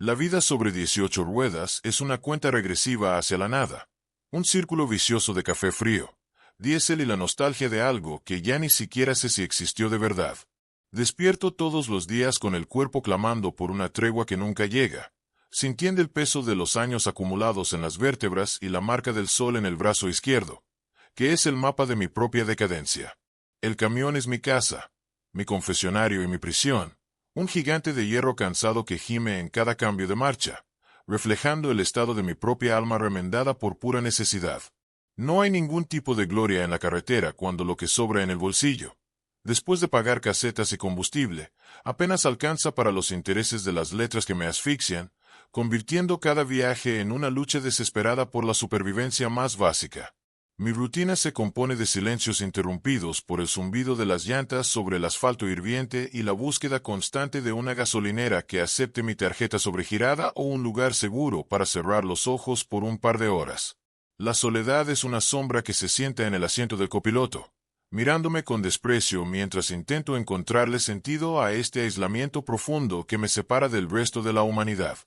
La vida sobre 18 ruedas es una cuenta regresiva hacia la nada. Un círculo vicioso de café frío, diésel y la nostalgia de algo que ya ni siquiera sé si existió de verdad. Despierto todos los días con el cuerpo clamando por una tregua que nunca llega, sintiendo el peso de los años acumulados en las vértebras y la marca del sol en el brazo izquierdo, que es el mapa de mi propia decadencia. El camión es mi casa, mi confesionario y mi prisión, un gigante de hierro cansado que gime en cada cambio de marcha, reflejando el estado de mi propia alma remendada por pura necesidad. No hay ningún tipo de gloria en la carretera cuando lo que sobra en el bolsillo, después de pagar casetas y combustible, apenas alcanza para los intereses de las letras que me asfixian, convirtiendo cada viaje en una lucha desesperada por la supervivencia más básica. Mi rutina se compone de silencios interrumpidos por el zumbido de las llantas sobre el asfalto hirviente y la búsqueda constante de una gasolinera que acepte mi tarjeta sobregirada o un lugar seguro para cerrar los ojos por un par de horas. La soledad es una sombra que se sienta en el asiento del copiloto, mirándome con desprecio mientras intento encontrarle sentido a este aislamiento profundo que me separa del resto de la humanidad.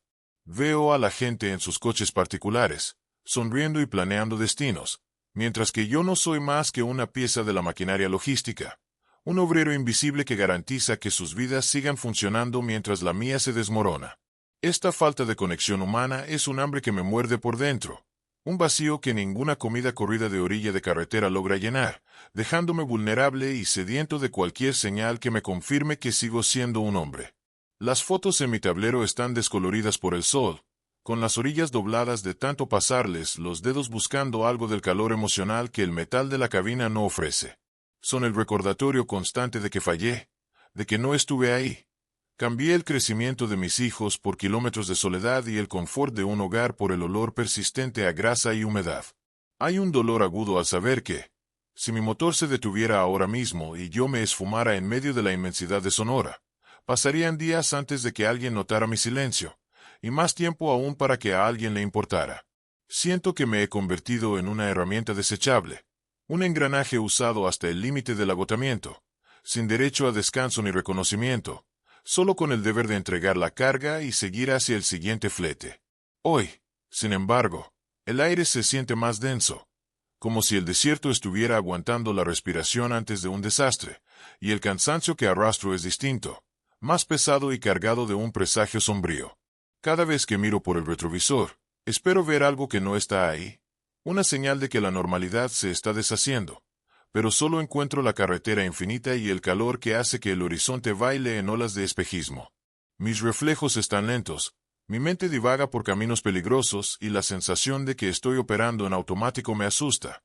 Veo a la gente en sus coches particulares, sonriendo y planeando destinos, mientras que yo no soy más que una pieza de la maquinaria logística, un obrero invisible que garantiza que sus vidas sigan funcionando mientras la mía se desmorona. Esta falta de conexión humana es un hambre que me muerde por dentro, un vacío que ninguna comida corrida de orilla de carretera logra llenar, dejándome vulnerable y sediento de cualquier señal que me confirme que sigo siendo un hombre. Las fotos en mi tablero están descoloridas por el sol, con las orillas dobladas de tanto pasarles los dedos buscando algo del calor emocional que el metal de la cabina no ofrece. Son el recordatorio constante de que fallé, de que no estuve ahí. Cambié el crecimiento de mis hijos por kilómetros de soledad y el confort de un hogar por el olor persistente a grasa y humedad. Hay un dolor agudo al saber que, si mi motor se detuviera ahora mismo y yo me esfumara en medio de la inmensidad de Sonora, pasarían días antes de que alguien notara mi silencio, y más tiempo aún para que a alguien le importara. Siento que me he convertido en una herramienta desechable, un engranaje usado hasta el límite del agotamiento, sin derecho a descanso ni reconocimiento, solo con el deber de entregar la carga y seguir hacia el siguiente flete. Hoy, sin embargo, el aire se siente más denso, como si el desierto estuviera aguantando la respiración antes de un desastre, y el cansancio que arrastro es distinto, más pesado y cargado de un presagio sombrío. Cada vez que miro por el retrovisor, espero ver algo que no está ahí, una señal de que la normalidad se está deshaciendo, pero solo encuentro la carretera infinita y el calor que hace que el horizonte baile en olas de espejismo. Mis reflejos están lentos, mi mente divaga por caminos peligrosos y la sensación de que estoy operando en automático me asusta,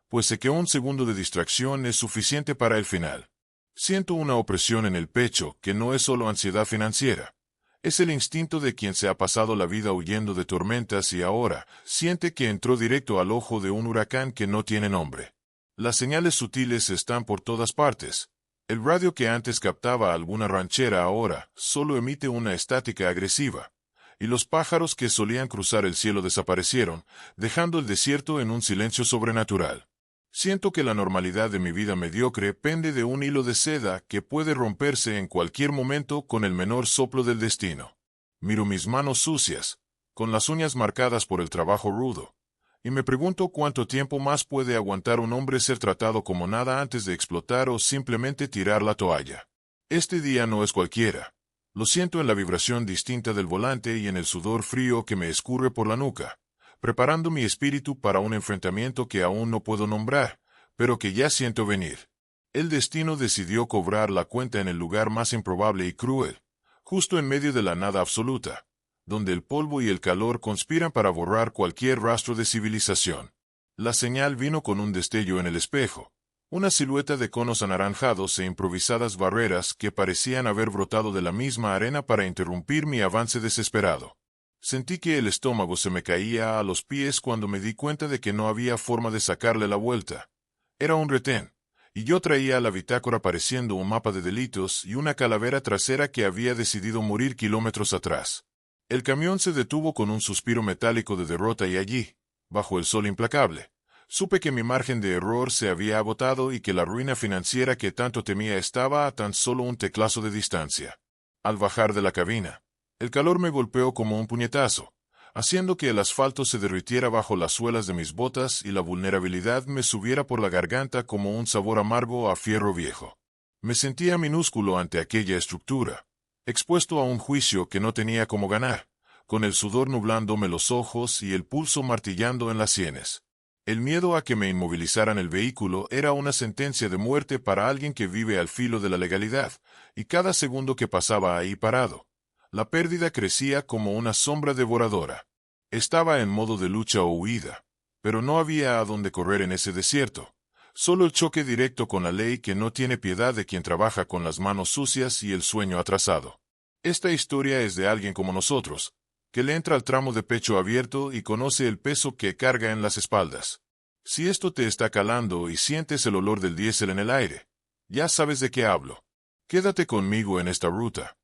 pues sé que un segundo de distracción es suficiente para el final. Siento una opresión en el pecho que no es solo ansiedad financiera. Es el instinto de quien se ha pasado la vida huyendo de tormentas y ahora siente que entró directo al ojo de un huracán que no tiene nombre. Las señales sutiles están por todas partes. El radio que antes captaba alguna ranchera ahora solo emite una estática agresiva, y los pájaros que solían cruzar el cielo desaparecieron, dejando el desierto en un silencio sobrenatural. Siento que la normalidad de mi vida mediocre pende de un hilo de seda que puede romperse en cualquier momento con el menor soplo del destino. Miro mis manos sucias, con las uñas marcadas por el trabajo rudo, y me pregunto cuánto tiempo más puede aguantar un hombre ser tratado como nada antes de explotar o simplemente tirar la toalla. Este día no es cualquiera. Lo siento en la vibración distinta del volante y en el sudor frío que me escurre por la nuca, preparando mi espíritu para un enfrentamiento que aún no puedo nombrar, pero que ya siento venir. El destino decidió cobrar la cuenta en el lugar más improbable y cruel, justo en medio de la nada absoluta, donde el polvo y el calor conspiran para borrar cualquier rastro de civilización. La señal vino con un destello en el espejo, una silueta de conos anaranjados e improvisadas barreras que parecían haber brotado de la misma arena para interrumpir mi avance desesperado. Sentí que el estómago se me caía a los pies cuando me di cuenta de que no había forma de sacarle la vuelta. Era un retén, y yo traía la bitácora pareciendo un mapa de delitos y una calavera trasera que había decidido morir kilómetros atrás. El camión se detuvo con un suspiro metálico de derrota y allí, bajo el sol implacable, supe que mi margen de error se había agotado y que la ruina financiera que tanto temía estaba a tan solo un teclazo de distancia. Al bajar de la cabina, El calor me golpeó como un puñetazo, haciendo que el asfalto se derritiera bajo las suelas de mis botas y la vulnerabilidad me subiera por la garganta como un sabor amargo a fierro viejo. Me sentía minúsculo ante aquella estructura, expuesto a un juicio que no tenía cómo ganar, con el sudor nublándome los ojos y el pulso martillando en las sienes. El miedo a que me inmovilizaran el vehículo era una sentencia de muerte para alguien que vive al filo de la legalidad, y cada segundo que pasaba ahí parado, la pérdida crecía como una sombra devoradora. Estaba en modo de lucha o huida, pero no había a dónde correr en ese desierto. Solo el choque directo con la ley que no tiene piedad de quien trabaja con las manos sucias y el sueño atrasado. Esta historia es de alguien como nosotros, que le entra al tramo de pecho abierto y conoce el peso que carga en las espaldas. Si esto te está calando y sientes el olor del diésel en el aire, ya sabes de qué hablo. Quédate conmigo en esta ruta,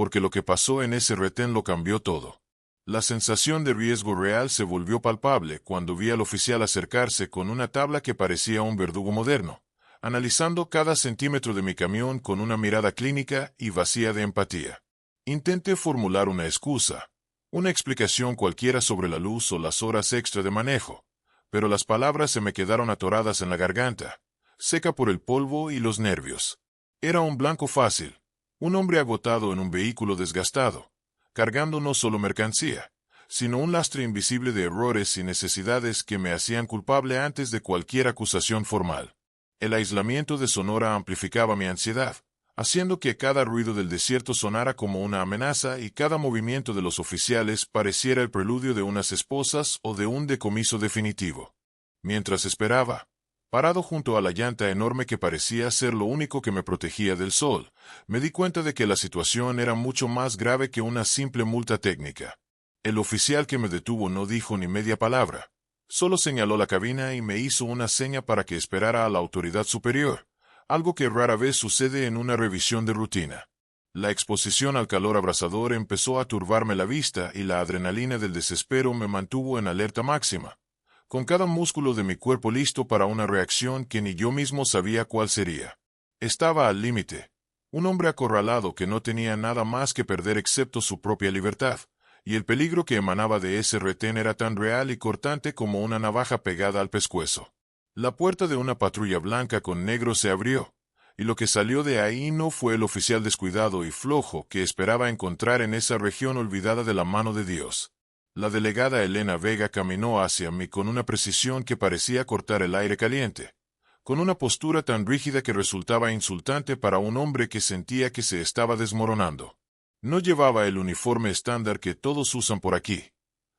porque lo que pasó en ese retén lo cambió todo. La sensación de riesgo real se volvió palpable cuando vi al oficial acercarse con una tabla que parecía un verdugo moderno, analizando cada centímetro de mi camión con una mirada clínica y vacía de empatía. Intenté formular una excusa, una explicación cualquiera sobre la luz o las horas extra de manejo, pero las palabras se me quedaron atoradas en la garganta, seca por el polvo y los nervios. Era un blanco fácil, un hombre agotado en un vehículo desgastado, cargando no solo mercancía, sino un lastre invisible de errores y necesidades que me hacían culpable antes de cualquier acusación formal. El aislamiento de Sonora amplificaba mi ansiedad, haciendo que cada ruido del desierto sonara como una amenaza y cada movimiento de los oficiales pareciera el preludio de unas esposas o de un decomiso definitivo. Mientras esperaba, parado junto a la llanta enorme que parecía ser lo único que me protegía del sol, me di cuenta de que la situación era mucho más grave que una simple multa técnica. El oficial que me detuvo no dijo ni media palabra, solo señaló la cabina y me hizo una seña para que esperara a la autoridad superior, algo que rara vez sucede en una revisión de rutina. La exposición al calor abrasador empezó a turbarme la vista y la adrenalina del desespero me mantuvo en alerta máxima, con cada músculo de mi cuerpo listo para una reacción que ni yo mismo sabía cuál sería. Estaba al límite, un hombre acorralado que no tenía nada más que perder excepto su propia libertad, y el peligro que emanaba de ese retén era tan real y cortante como una navaja pegada al pescuezo. La puerta de una patrulla blanca con negro se abrió, y lo que salió de ahí no fue el oficial descuidado y flojo que esperaba encontrar en esa región olvidada de la mano de Dios. La delegada Elena Vega caminó hacia mí con una precisión que parecía cortar el aire caliente, con una postura tan rígida que resultaba insultante para un hombre que sentía que se estaba desmoronando. No llevaba el uniforme estándar que todos usan por aquí.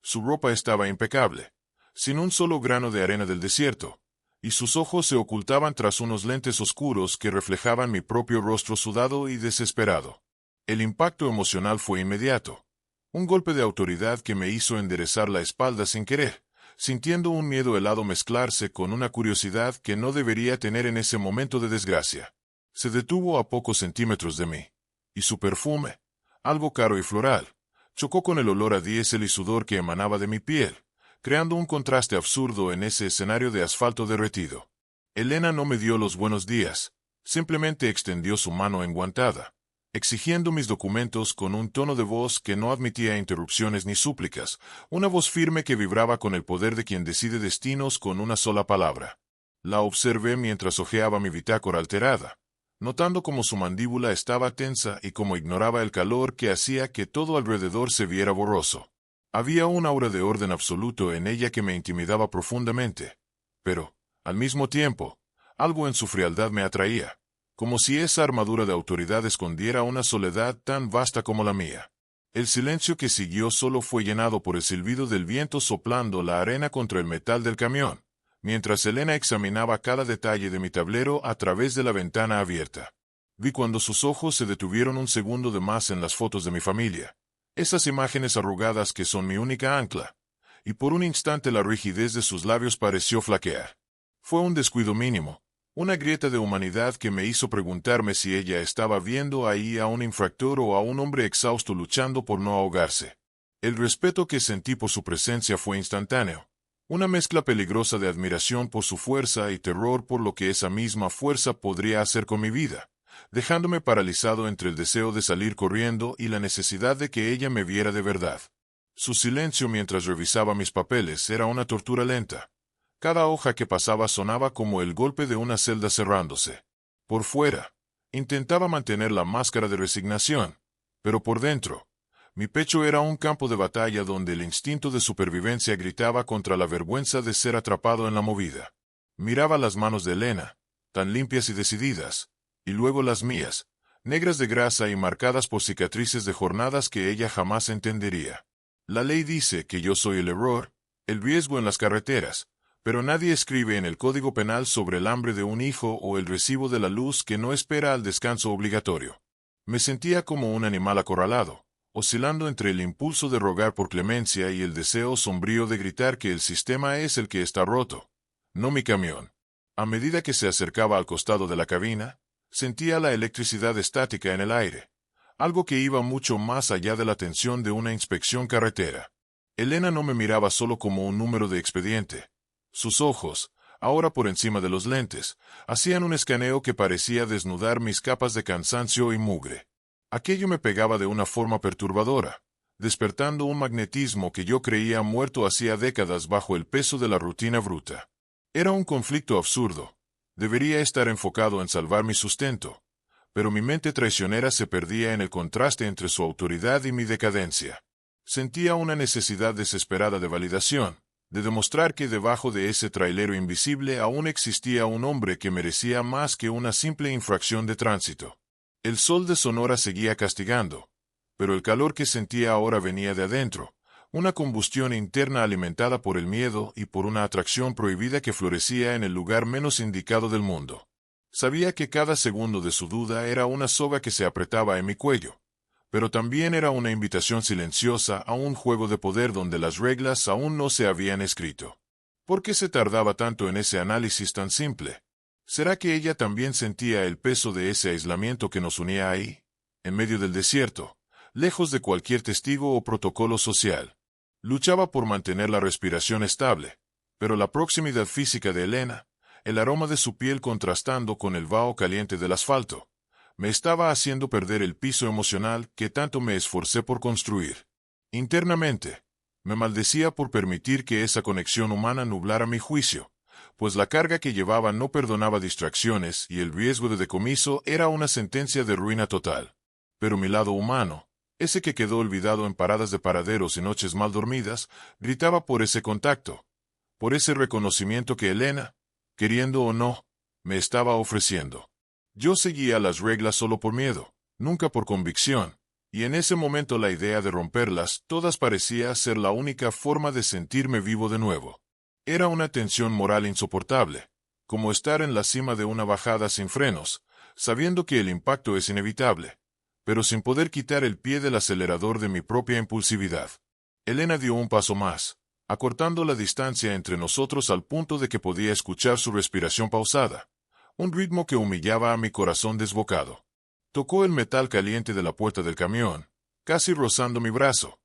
Su ropa estaba impecable, sin un solo grano de arena del desierto, y sus ojos se ocultaban tras unos lentes oscuros que reflejaban mi propio rostro sudado y desesperado. El impacto emocional fue inmediato, un golpe de autoridad que me hizo enderezar la espalda sin querer, sintiendo un miedo helado mezclarse con una curiosidad que no debería tener en ese momento de desgracia. Se detuvo a pocos centímetros de mí, y su perfume, algo caro y floral, chocó con el olor a diésel y sudor que emanaba de mi piel, creando un contraste absurdo en ese escenario de asfalto derretido. Elena no me dio los buenos días, simplemente extendió su mano enguantada, exigiendo mis documentos con un tono de voz que no admitía interrupciones ni súplicas, una voz firme que vibraba con el poder de quien decide destinos con una sola palabra. La observé mientras hojeaba mi bitácora alterada, notando cómo su mandíbula estaba tensa y cómo ignoraba el calor que hacía que todo alrededor se viera borroso. Había un aura de orden absoluto en ella que me intimidaba profundamente, pero, al mismo tiempo, algo en su frialdad me atraía, como si esa armadura de autoridad escondiera una soledad tan vasta como la mía. El silencio que siguió solo fue llenado por el silbido del viento soplando la arena contra el metal del camión, mientras Elena examinaba cada detalle de mi tablero a través de la ventana abierta. Vi cuando sus ojos se detuvieron un segundo de más en las fotos de mi familia, esas imágenes arrugadas que son mi única ancla, y por un instante la rigidez de sus labios pareció flaquear. Fue un descuido mínimo, una grieta de humanidad que me hizo preguntarme si ella estaba viendo ahí a un infractor o a un hombre exhausto luchando por no ahogarse. El respeto que sentí por su presencia fue instantáneo, una mezcla peligrosa de admiración por su fuerza y terror por lo que esa misma fuerza podría hacer con mi vida, dejándome paralizado entre el deseo de salir corriendo y la necesidad de que ella me viera de verdad. Su silencio mientras revisaba mis papeles era una tortura lenta. Cada hoja que pasaba sonaba como el golpe de una celda cerrándose. Por fuera, intentaba mantener la máscara de resignación, pero por dentro, mi pecho era un campo de batalla donde el instinto de supervivencia gritaba contra la vergüenza de ser atrapado en la movida. Miraba las manos de Elena, tan limpias y decididas, y luego las mías, negras de grasa y marcadas por cicatrices de jornadas que ella jamás entendería. La ley dice que yo soy el error, el riesgo en las carreteras, pero nadie escribe en el Código Penal sobre el hambre de un hijo o el recibo de la luz que no espera al descanso obligatorio. Me sentía como un animal acorralado, oscilando entre el impulso de rogar por clemencia y el deseo sombrío de gritar que el sistema es el que está roto, no mi camión. A medida que se acercaba al costado de la cabina, sentía la electricidad estática en el aire, algo que iba mucho más allá de la tensión de una inspección carretera. Elena no me miraba solo como un número de expediente. Sus ojos, ahora por encima de los lentes, hacían un escaneo que parecía desnudar mis capas de cansancio y mugre. Aquello me pegaba de una forma perturbadora, despertando un magnetismo que yo creía muerto hacía décadas bajo el peso de la rutina bruta. Era un conflicto absurdo. Debería estar enfocado en salvar mi sustento, pero mi mente traicionera se perdía en el contraste entre su autoridad y mi decadencia. Sentía una necesidad desesperada de validación, de demostrar que debajo de ese trailero invisible aún existía un hombre que merecía más que una simple infracción de tránsito. El sol de Sonora seguía castigando, pero el calor que sentía ahora venía de adentro, una combustión interna alimentada por el miedo y por una atracción prohibida que florecía en el lugar menos indicado del mundo. Sabía que cada segundo de su duda era una soga que se apretaba en mi cuello, pero también era una invitación silenciosa a un juego de poder donde las reglas aún no se habían escrito. ¿Por qué se tardaba tanto en ese análisis tan simple? ¿Será que ella también sentía el peso de ese aislamiento que nos unía ahí, en medio del desierto, lejos de cualquier testigo o protocolo social? Luchaba por mantener la respiración estable, pero la proximidad física de Elena, el aroma de su piel contrastando con el vaho caliente del asfalto, me estaba haciendo perder el piso emocional que tanto me esforcé por construir. Internamente, me maldecía por permitir que esa conexión humana nublara mi juicio, pues la carga que llevaba no perdonaba distracciones y el riesgo de decomiso era una sentencia de ruina total. Pero mi lado humano, ese que quedó olvidado en paradas de paraderos y noches mal dormidas, gritaba por ese contacto, por ese reconocimiento que Elena, queriendo o no, me estaba ofreciendo. Yo seguía las reglas solo por miedo, nunca por convicción, y en ese momento la idea de romperlas todas parecía ser la única forma de sentirme vivo de nuevo. Era una tensión moral insoportable, como estar en la cima de una bajada sin frenos, sabiendo que el impacto es inevitable, pero sin poder quitar el pie del acelerador de mi propia impulsividad. Elena dio un paso más, acortando la distancia entre nosotros al punto de que podía escuchar su respiración pausada, un ritmo que humillaba a mi corazón desbocado. Tocó el metal caliente de la puerta del camión, casi rozando mi brazo,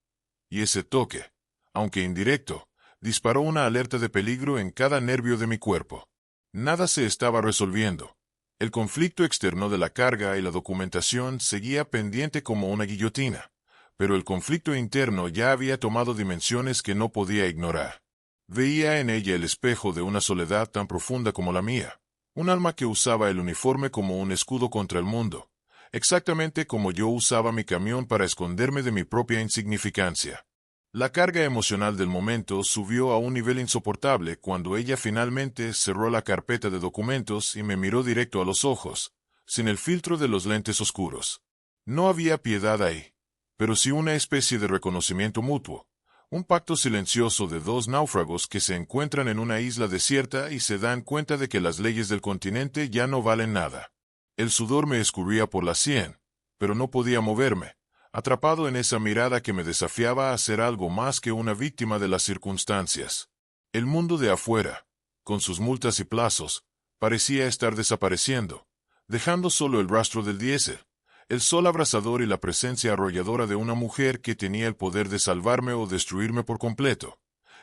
y ese toque, aunque indirecto, disparó una alerta de peligro en cada nervio de mi cuerpo. Nada se estaba resolviendo. El conflicto externo de la carga y la documentación seguía pendiente como una guillotina, pero el conflicto interno ya había tomado dimensiones que no podía ignorar. Veía en ella el espejo de una soledad tan profunda como la mía, un alma que usaba el uniforme como un escudo contra el mundo, exactamente como yo usaba mi camión para esconderme de mi propia insignificancia. La carga emocional del momento subió a un nivel insoportable cuando ella finalmente cerró la carpeta de documentos y me miró directo a los ojos, sin el filtro de los lentes oscuros. No había piedad ahí, pero sí una especie de reconocimiento mutuo, un pacto silencioso de dos náufragos que se encuentran en una isla desierta y se dan cuenta de que las leyes del continente ya no valen nada. El sudor me escurría por la sien, pero no podía moverme, atrapado en esa mirada que me desafiaba a ser algo más que una víctima de las circunstancias. El mundo de afuera, con sus multas y plazos, parecía estar desapareciendo, dejando solo el rastro del diésel, el sol abrasador y la presencia arrolladora de una mujer que tenía el poder de salvarme o destruirme por completo.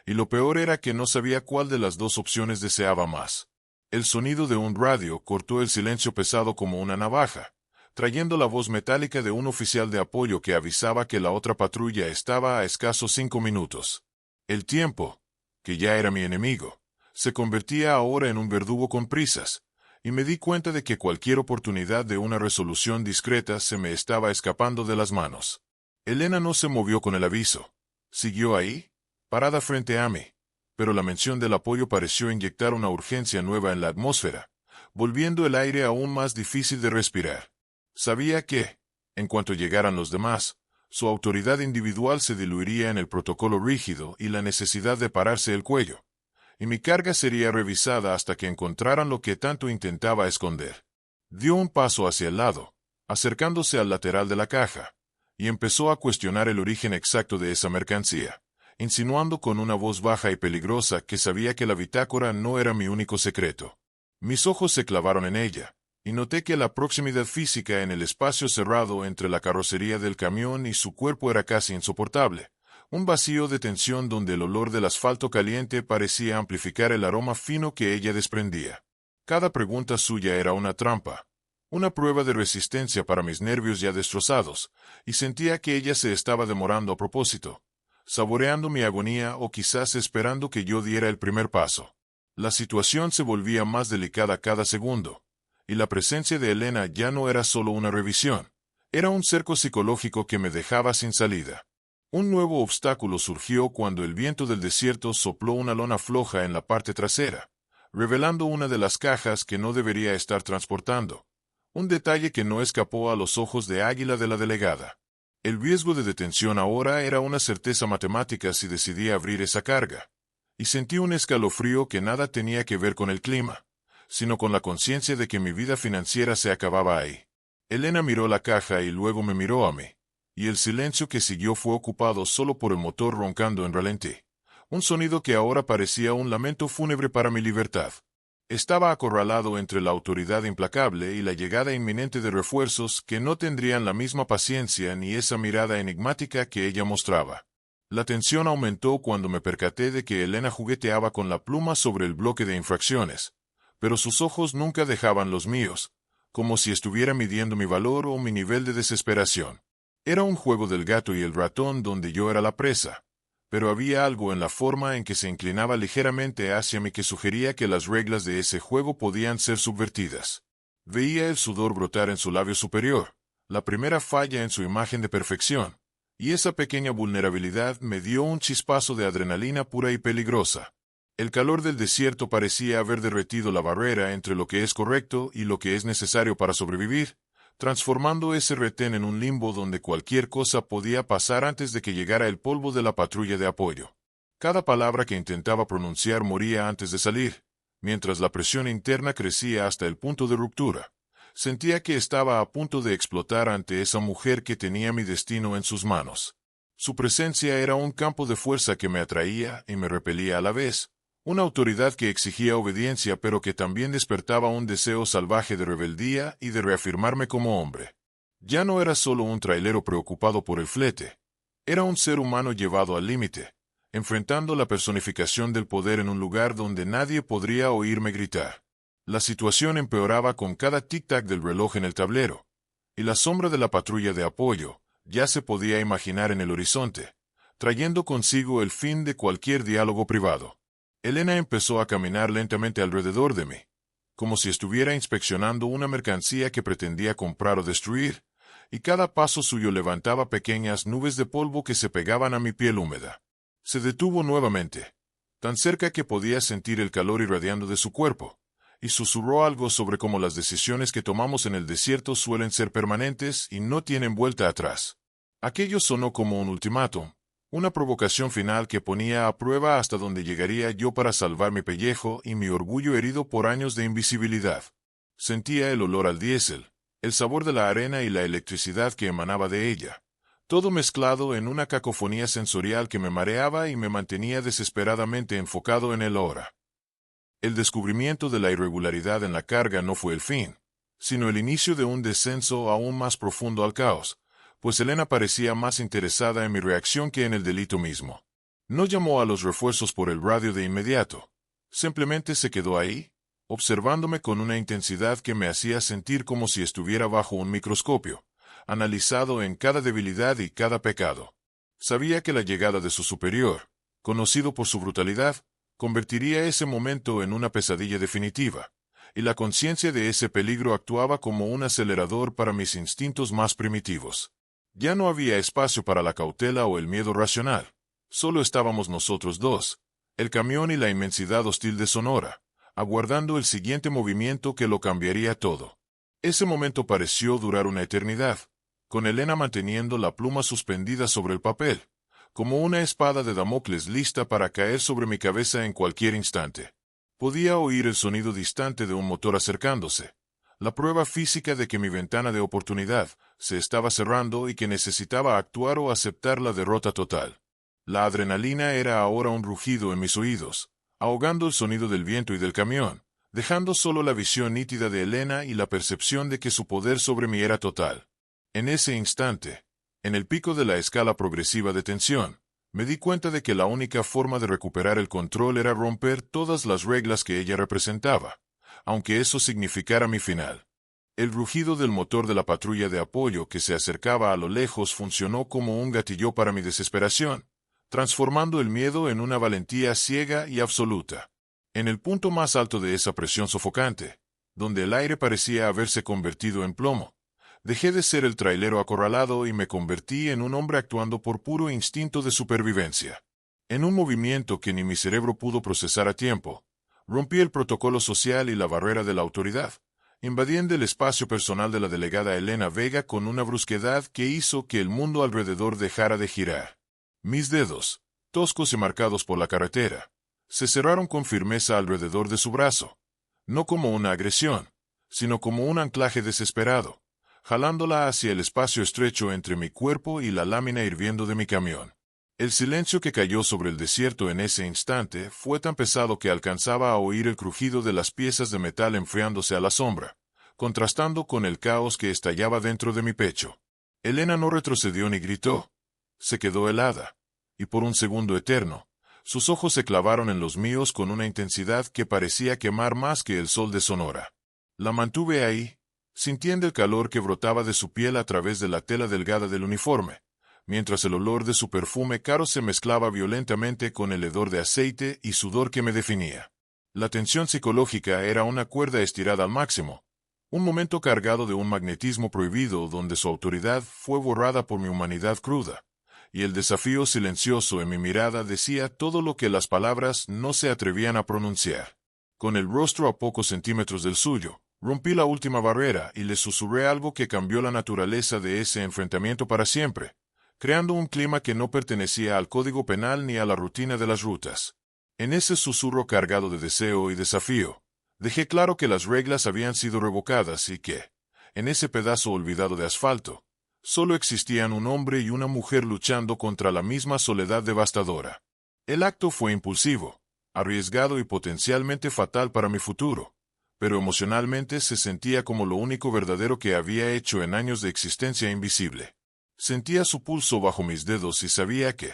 Y lo peor era que no sabía cuál de las dos opciones deseaba más. El sonido de un radio cortó el silencio pesado como una navaja, trayendo la voz metálica de un oficial de apoyo que avisaba que la otra patrulla estaba a escasos 5 minutos. El tiempo, que ya era mi enemigo, se convertía ahora en un verdugo con prisas, y me di cuenta de que cualquier oportunidad de una resolución discreta se me estaba escapando de las manos. Elena no se movió con el aviso. Siguió ahí, parada frente a mí, pero la mención del apoyo pareció inyectar una urgencia nueva en la atmósfera, volviendo el aire aún más difícil de respirar. Sabía que, en cuanto llegaran los demás, su autoridad individual se diluiría en el protocolo rígido y la necesidad de pararse el cuello, y mi carga sería revisada hasta que encontraran lo que tanto intentaba esconder. Dio un paso hacia el lado, acercándose al lateral de la caja, y empezó a cuestionar el origen exacto de esa mercancía, insinuando con una voz baja y peligrosa que sabía que la bitácora no era mi único secreto. Mis ojos se clavaron en ella, y noté que la proximidad física en el espacio cerrado entre la carrocería del camión y su cuerpo era casi insoportable, un vacío de tensión donde el olor del asfalto caliente parecía amplificar el aroma fino que ella desprendía. Cada pregunta suya era una trampa, una prueba de resistencia para mis nervios ya destrozados, y sentía que ella se estaba demorando a propósito, saboreando mi agonía o quizás esperando que yo diera el primer paso. La situación se volvía más delicada cada segundo, y la presencia de Elena ya no era solo una revisión, era un cerco psicológico que me dejaba sin salida. Un nuevo obstáculo surgió cuando el viento del desierto sopló una lona floja en la parte trasera, revelando una de las cajas que no debería estar transportando, un detalle que no escapó a los ojos de águila de la delegada. El riesgo de detención ahora era una certeza matemática si decidía abrir esa carga, y sentí un escalofrío que nada tenía que ver con el clima, sino con la conciencia de que mi vida financiera se acababa ahí. Elena miró la caja y luego me miró a mí, y el silencio que siguió fue ocupado solo por el motor roncando en ralentí, un sonido que ahora parecía un lamento fúnebre para mi libertad. Estaba acorralado entre la autoridad implacable y la llegada inminente de refuerzos que no tendrían la misma paciencia ni esa mirada enigmática que ella mostraba. La tensión aumentó cuando me percaté de que Elena jugueteaba con la pluma sobre el bloque de infracciones, pero sus ojos nunca dejaban los míos, como si estuviera midiendo mi valor o mi nivel de desesperación. Era un juego del gato y el ratón donde yo era la presa, pero había algo en la forma en que se inclinaba ligeramente hacia mí que sugería que las reglas de ese juego podían ser subvertidas. Veía el sudor brotar en su labio superior, la primera falla en su imagen de perfección, y esa pequeña vulnerabilidad me dio un chispazo de adrenalina pura y peligrosa. El calor del desierto parecía haber derretido la barrera entre lo que es correcto y lo que es necesario para sobrevivir, transformando ese retén en un limbo donde cualquier cosa podía pasar antes de que llegara el polvo de la patrulla de apoyo. Cada palabra que intentaba pronunciar moría antes de salir, mientras la presión interna crecía hasta el punto de ruptura. Sentía que estaba a punto de explotar ante esa mujer que tenía mi destino en sus manos. Su presencia era un campo de fuerza que me atraía y me repelía a la vez, una autoridad que exigía obediencia pero que también despertaba un deseo salvaje de rebeldía y de reafirmarme como hombre. Ya no era solo un trailero preocupado por el flete, era un ser humano llevado al límite, enfrentando la personificación del poder en un lugar donde nadie podría oírme gritar. La situación empeoraba con cada tic-tac del reloj en el tablero, y la sombra de la patrulla de apoyo ya se podía imaginar en el horizonte, trayendo consigo el fin de cualquier diálogo privado. Elena empezó a caminar lentamente alrededor de mí, como si estuviera inspeccionando una mercancía que pretendía comprar o destruir, y cada paso suyo levantaba pequeñas nubes de polvo que se pegaban a mi piel húmeda. Se detuvo nuevamente, tan cerca que podía sentir el calor irradiando de su cuerpo, y susurró algo sobre cómo las decisiones que tomamos en el desierto suelen ser permanentes y no tienen vuelta atrás. Aquello sonó como un ultimátum, una provocación final que ponía a prueba hasta dónde llegaría yo para salvar mi pellejo y mi orgullo herido por años de invisibilidad. Sentía el olor al diésel, el sabor de la arena y la electricidad que emanaba de ella, todo mezclado en una cacofonía sensorial que me mareaba y me mantenía desesperadamente enfocado en el ahora. El descubrimiento de la irregularidad en la carga no fue el fin, sino el inicio de un descenso aún más profundo al caos, pues Elena parecía más interesada en mi reacción que en el delito mismo. No llamó a los refuerzos por el radio de inmediato. Simplemente se quedó ahí, observándome con una intensidad que me hacía sentir como si estuviera bajo un microscopio, analizado en cada debilidad y cada pecado. Sabía que la llegada de su superior, conocido por su brutalidad, convertiría ese momento en una pesadilla definitiva, y la conciencia de ese peligro actuaba como un acelerador para mis instintos más primitivos. Ya no había espacio para la cautela o el miedo racional. Solo estábamos nosotros dos, el camión y la inmensidad hostil de Sonora, aguardando el siguiente movimiento que lo cambiaría todo. Ese momento pareció durar una eternidad, con Elena manteniendo la pluma suspendida sobre el papel, como una espada de Damocles lista para caer sobre mi cabeza en cualquier instante. Podía oír el sonido distante de un motor acercándose, la prueba física de que mi ventana de oportunidad se estaba cerrando y que necesitaba actuar o aceptar la derrota total. La adrenalina era ahora un rugido en mis oídos, ahogando el sonido del viento y del camión, dejando solo la visión nítida de Elena y la percepción de que su poder sobre mí era total. En ese instante, en el pico de la escala progresiva de tensión, me di cuenta de que la única forma de recuperar el control era romper todas las reglas que ella representaba, aunque eso significara mi final. El rugido del motor de la patrulla de apoyo que se acercaba a lo lejos funcionó como un gatillo para mi desesperación, transformando el miedo en una valentía ciega y absoluta. En el punto más alto de esa presión sofocante, donde el aire parecía haberse convertido en plomo, dejé de ser el trailero acorralado y me convertí en un hombre actuando por puro instinto de supervivencia. En un movimiento que ni mi cerebro pudo procesar a tiempo, rompí el protocolo social y la barrera de la autoridad, invadiendo el espacio personal de la delegada Elena Vega con una brusquedad que hizo que el mundo alrededor dejara de girar. Mis dedos, toscos y marcados por la carretera, se cerraron con firmeza alrededor de su brazo, no como una agresión, sino como un anclaje desesperado, jalándola hacia el espacio estrecho entre mi cuerpo y la lámina hirviendo de mi camión. El silencio que cayó sobre el desierto en ese instante fue tan pesado que alcanzaba a oír el crujido de las piezas de metal enfriándose a la sombra, contrastando con el caos que estallaba dentro de mi pecho. Elena no retrocedió ni gritó. Se quedó helada, y por un segundo eterno, sus ojos se clavaron en los míos con una intensidad que parecía quemar más que el sol de Sonora. La mantuve ahí, sintiendo el calor que brotaba de su piel a través de la tela delgada del uniforme, mientras el olor de su perfume caro se mezclaba violentamente con el hedor de aceite y sudor que me definía. La tensión psicológica era una cuerda estirada al máximo, un momento cargado de un magnetismo prohibido donde su autoridad fue borrada por mi humanidad cruda, y el desafío silencioso en mi mirada decía todo lo que las palabras no se atrevían a pronunciar. Con el rostro a pocos centímetros del suyo, rompí la última barrera y le susurré algo que cambió la naturaleza de ese enfrentamiento para siempre, creando un clima que no pertenecía al código penal ni a la rutina de las rutas. En ese susurro cargado de deseo y desafío, dejé claro que las reglas habían sido revocadas y que, en ese pedazo olvidado de asfalto, solo existían un hombre y una mujer luchando contra la misma soledad devastadora. El acto fue impulsivo, arriesgado y potencialmente fatal para mi futuro, pero emocionalmente se sentía como lo único verdadero que había hecho en años de existencia invisible. Sentía su pulso bajo mis dedos y sabía que,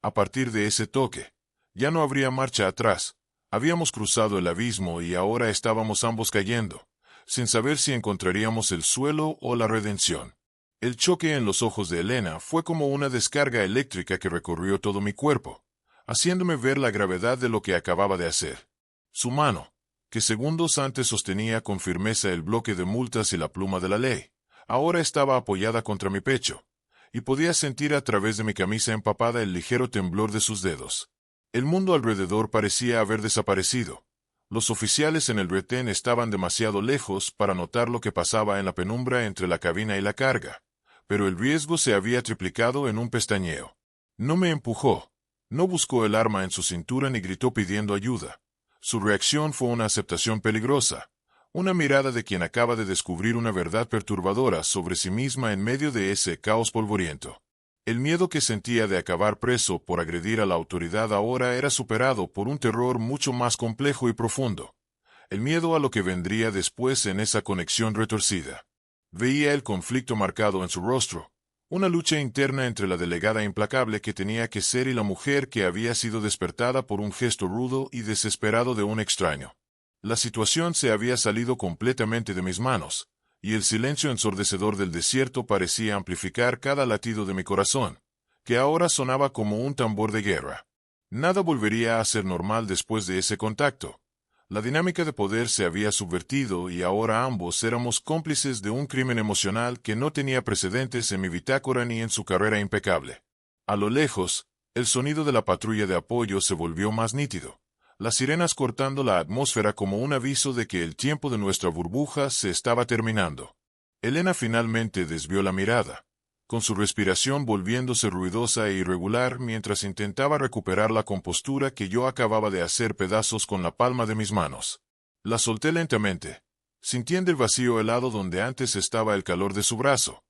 a partir de ese toque, ya no habría marcha atrás. Habíamos cruzado el abismo y ahora estábamos ambos cayendo, sin saber si encontraríamos el suelo o la redención. El choque en los ojos de Elena fue como una descarga eléctrica que recorrió todo mi cuerpo, haciéndome ver la gravedad de lo que acababa de hacer. Su mano, que segundos antes sostenía con firmeza el bloque de multas y la pluma de la ley, ahora estaba apoyada contra mi pecho, y podía sentir a través de mi camisa empapada el ligero temblor de sus dedos. El mundo alrededor parecía haber desaparecido. Los oficiales en el retén estaban demasiado lejos para notar lo que pasaba en la penumbra entre la cabina y la carga, pero el riesgo se había triplicado en un pestañeo. No me empujó, no buscó el arma en su cintura ni gritó pidiendo ayuda. Su reacción fue una aceptación peligrosa, una mirada de quien acaba de descubrir una verdad perturbadora sobre sí misma en medio de ese caos polvoriento. El miedo que sentía de acabar preso por agredir a la autoridad ahora era superado por un terror mucho más complejo y profundo. El miedo a lo que vendría después en esa conexión retorcida. Veía el conflicto marcado en su rostro, una lucha interna entre la delegada implacable que tenía que ser y la mujer que había sido despertada por un gesto rudo y desesperado de un extraño. La situación se había salido completamente de mis manos, y el silencio ensordecedor del desierto parecía amplificar cada latido de mi corazón, que ahora sonaba como un tambor de guerra. Nada volvería a ser normal después de ese contacto. La dinámica de poder se había subvertido y ahora ambos éramos cómplices de un crimen emocional que no tenía precedentes en mi bitácora ni en su carrera impecable. A lo lejos, el sonido de la patrulla de apoyo se volvió más nítido, las sirenas cortando la atmósfera como un aviso de que el tiempo de nuestra burbuja se estaba terminando. Elena finalmente desvió la mirada, con su respiración volviéndose ruidosa e irregular mientras intentaba recuperar la compostura que yo acababa de hacer pedazos con la palma de mis manos. La solté lentamente, sintiendo el vacío helado donde antes estaba el calor de su brazo,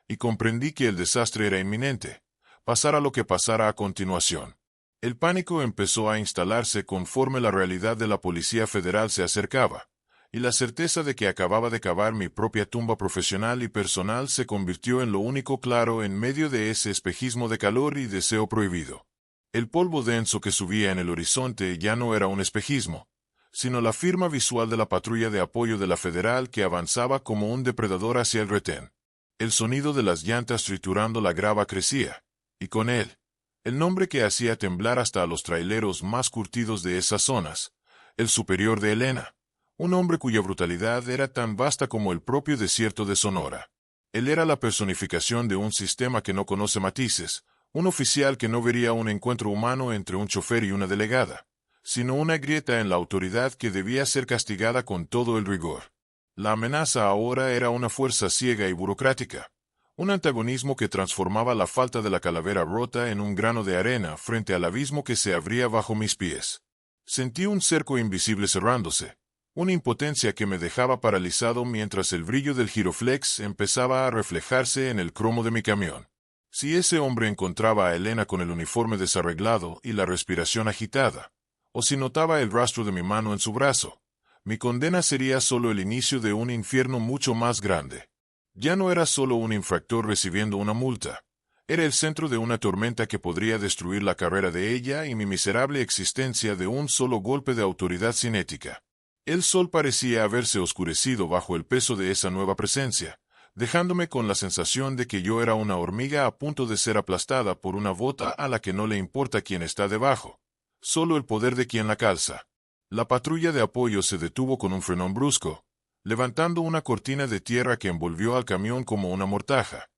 y comprendí que el desastre era inminente, pasara lo que pasara a continuación. El pánico empezó a instalarse conforme la realidad de la Policía Federal se acercaba, y la certeza de que acababa de cavar mi propia tumba profesional y personal se convirtió en lo único claro en medio de ese espejismo de calor y deseo prohibido. El polvo denso que subía en el horizonte ya no era un espejismo, sino la firma visual de la patrulla de apoyo de la Federal que avanzaba como un depredador hacia el retén. El sonido de las llantas triturando la grava crecía, y con él, el nombre que hacía temblar hasta a los traileros más curtidos de esas zonas, el superior de Elena, un hombre cuya brutalidad era tan vasta como el propio desierto de Sonora. Él era la personificación de un sistema que no conoce matices, un oficial que no vería un encuentro humano entre un chofer y una delegada, sino una grieta en la autoridad que debía ser castigada con todo el rigor. La amenaza ahora era una fuerza ciega y burocrática, un antagonismo que transformaba la falta de la calavera rota en un grano de arena frente al abismo que se abría bajo mis pies. Sentí un cerco invisible cerrándose, una impotencia que me dejaba paralizado mientras el brillo del giroflex empezaba a reflejarse en el cromo de mi camión. Si ese hombre encontraba a Elena con el uniforme desarreglado y la respiración agitada, o si notaba el rastro de mi mano en su brazo, mi condena sería solo el inicio de un infierno mucho más grande. Ya no era solo un infractor recibiendo una multa, era el centro de una tormenta que podría destruir la carrera de ella y mi miserable existencia de un solo golpe de autoridad cinética. El sol parecía haberse oscurecido bajo el peso de esa nueva presencia, dejándome con la sensación de que yo era una hormiga a punto de ser aplastada por una bota a la que no le importa quién está debajo, solo el poder de quien la calza. La patrulla de apoyo se detuvo con un frenón brusco, levantando una cortina de tierra que envolvió al camión como una mortaja,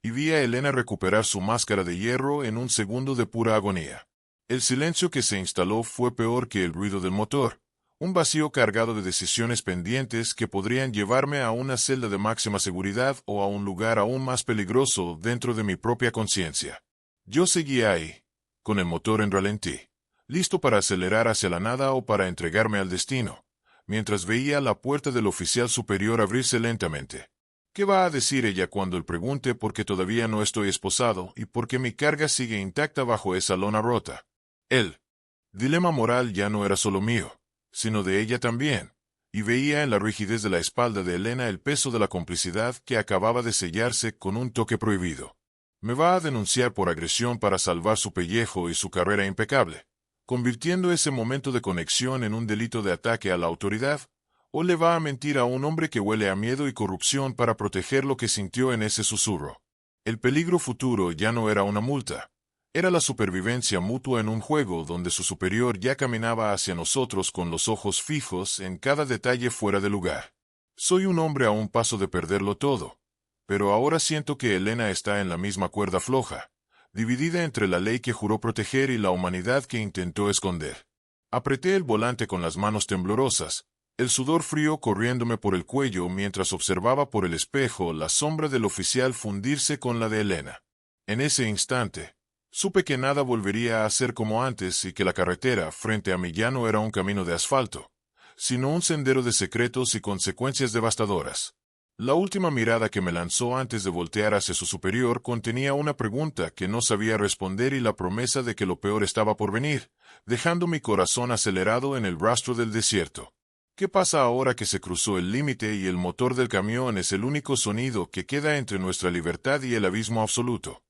y vi a Elena recuperar su máscara de hierro en un segundo de pura agonía. El silencio que se instaló fue peor que el ruido del motor, un vacío cargado de decisiones pendientes que podrían llevarme a una celda de máxima seguridad o a un lugar aún más peligroso dentro de mi propia conciencia. Yo seguía ahí, con el motor en ralentí, listo para acelerar hacia la nada o para entregarme al destino, mientras veía la puerta del oficial superior abrirse lentamente. ¿Qué va a decir ella cuando él pregunte por qué todavía no estoy esposado y por qué mi carga sigue intacta bajo esa lona rota? El dilema moral ya no era solo mío, sino de ella también, y veía en la rigidez de la espalda de Elena el peso de la complicidad que acababa de sellarse con un toque prohibido. ¿Me va a denunciar por agresión para salvar su pellejo y su carrera impecable, convirtiendo ese momento de conexión en un delito de ataque a la autoridad? ¿O le va a mentir a un hombre que huele a miedo y corrupción para proteger lo que sintió en ese susurro? El peligro futuro ya no era una multa. Era la supervivencia mutua en un juego donde su superior ya caminaba hacia nosotros con los ojos fijos en cada detalle fuera de lugar. Soy un hombre a un paso de perderlo todo, pero ahora siento que Elena está en la misma cuerda floja, dividida entre la ley que juró proteger y la humanidad que intentó esconder. Apreté el volante con las manos temblorosas, el sudor frío corriéndome por el cuello mientras observaba por el espejo la sombra del oficial fundirse con la de Elena. En ese instante, supe que nada volvería a ser como antes y que la carretera frente a mí ya no era un camino de asfalto, sino un sendero de secretos y consecuencias devastadoras. La última mirada que me lanzó antes de voltear hacia su superior contenía una pregunta que no sabía responder y la promesa de que lo peor estaba por venir, dejando mi corazón acelerado en el rastro del desierto. ¿Qué pasa ahora que se cruzó el límite y el motor del camión es el único sonido que queda entre nuestra libertad y el abismo absoluto?